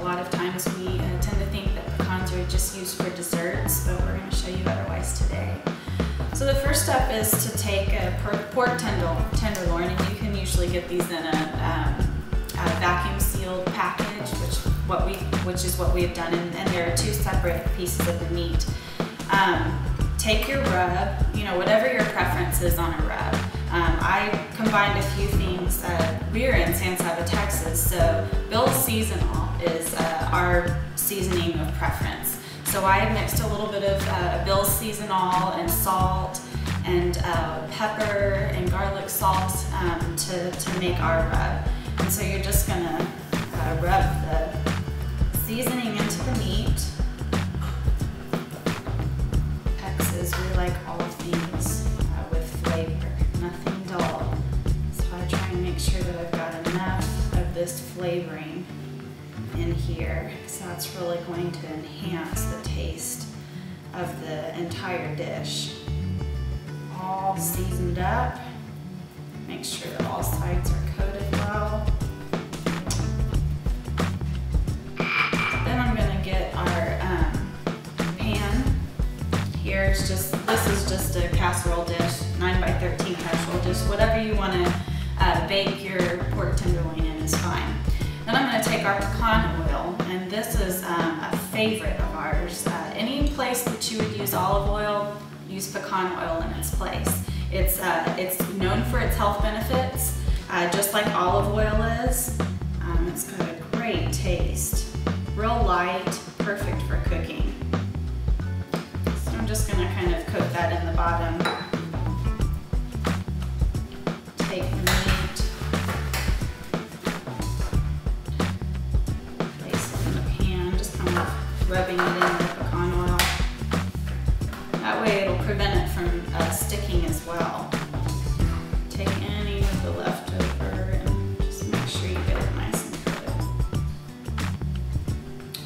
A lot of times we tend to think that pecans are just used for desserts, but we're going to show you otherwise today. So the first step is to take a pork tenderloin, and you can usually get these in a vacuum sealed package, which is what we have done, and there are two separate pieces of the meat. Take your rub, whatever your preference is on a rub. I combined a few things. We are in San Saba, Texas, so Bill's Seasonal is our seasoning of preference. So I mixed a little bit of Bill's Seasonal and salt and pepper and garlic salt to make our rub. And so you're just gonna rub the seasoning into the meat. Texas, we like all things with flavor, nothing dull. So I try and make sure that I've got enough of this flavoring in here, because that's really going to enhance the taste of the entire dish. All seasoned up. Make sure that all sides are coated well. Then I'm going to get our pan. This is just a casserole dish, 9x13 casserole dish. Whatever you want to bake your pork tenderloin in is fine. Then I'm going to take our pecan oil, and this is a favorite of ours. Any place that you would use olive oil, use pecan oil in its place. It's known for its health benefits, just like olive oil is. It's got a great taste, real light, perfect for cooking. So I'm just going to kind of coat that in the bottom. Take the meat, place it in the pan, just kind of rubbing it in with pecan oil. That way it'll prevent it from sticking as well. Take any of the leftover and just make sure you get it nice and coated.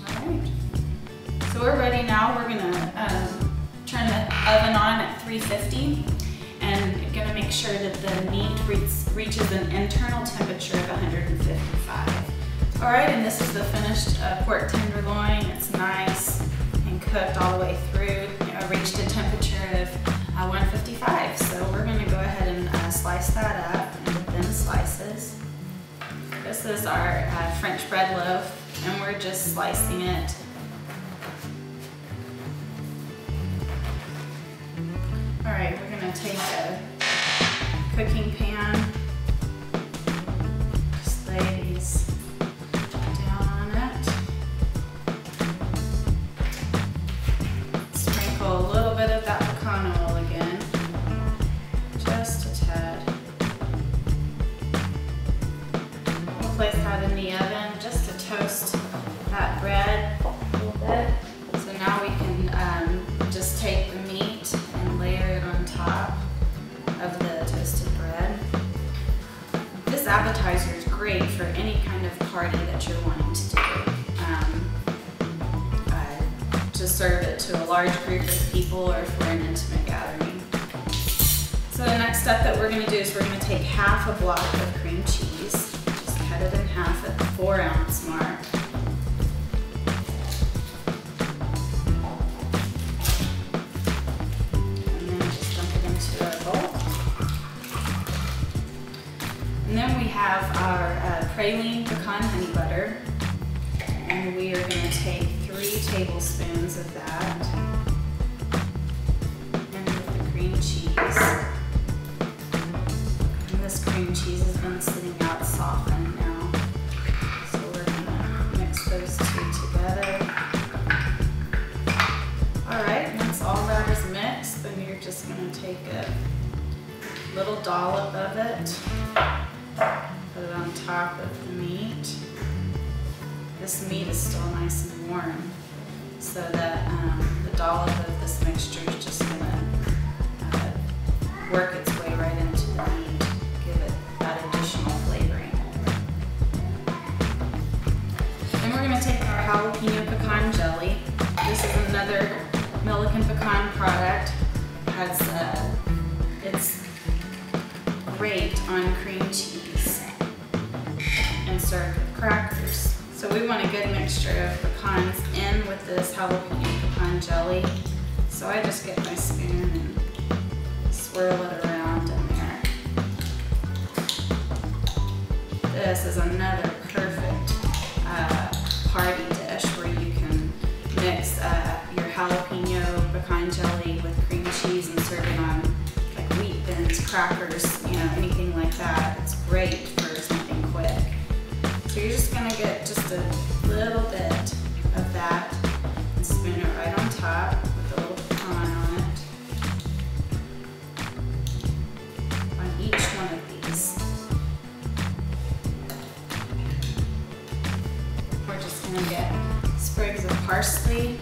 Alright, so we're ready now. We're going to turn the oven on at 350 and going to make sure that the meat reaches an internal temperature of 155. Alright, and this is the finished pork tenderloin. It's nice and cooked all the way through. Reached a temperature of 155. So we're going to go ahead and slice that up into thin slices. This is our French bread loaf, and we're just slicing it. Alright, we're going to take a cooking pan, just lay these down on it. Sprinkle a little bit of that pecan oil again, just a tad. We'll place that in the oven just to toast that bread a little bit. So now we can just take the meat and layer it on top of the toasted bread. This appetizer is great for any kind of party that you're wanting to do. To serve it to a large group of people or for an intimate gathering. So the next step that we're going to do is we're going to take half a block of cream cheese, just cut it in half at the 4-ounce mark. And then just dump it into a bowl. And then we have our praline pecan honey butter, and we are going to take 3 tablespoons of that, and with the cream cheese. And this cream cheese has been sitting out softened now, so we're going to mix those two together. Alright, once all that is mixed, then you're just going to take a little dollop of it, put it on top of the meat. This meat is still nice and warm, so that the dollop of this mixture is just going to work its way right into the meat, give it that additional flavoring. Then we're going to take our jalapeno pecan jelly. This is another Millican pecan product. It's great on cream cheese and served with crackers. So So we want a good mixture of pecans in with this jalapeno pecan jelly. So I just get my spoon and swirl it around in there. This is another perfect party dish where you can mix your jalapeno pecan jelly with cream cheese and serve it on like wheat thins, crackers, you know, anything like that. It's great for something quick. So you're just gonna get just a little bit of that and spoon it right on top with a little pecan on it. On each one of these. We're just gonna get sprigs of parsley.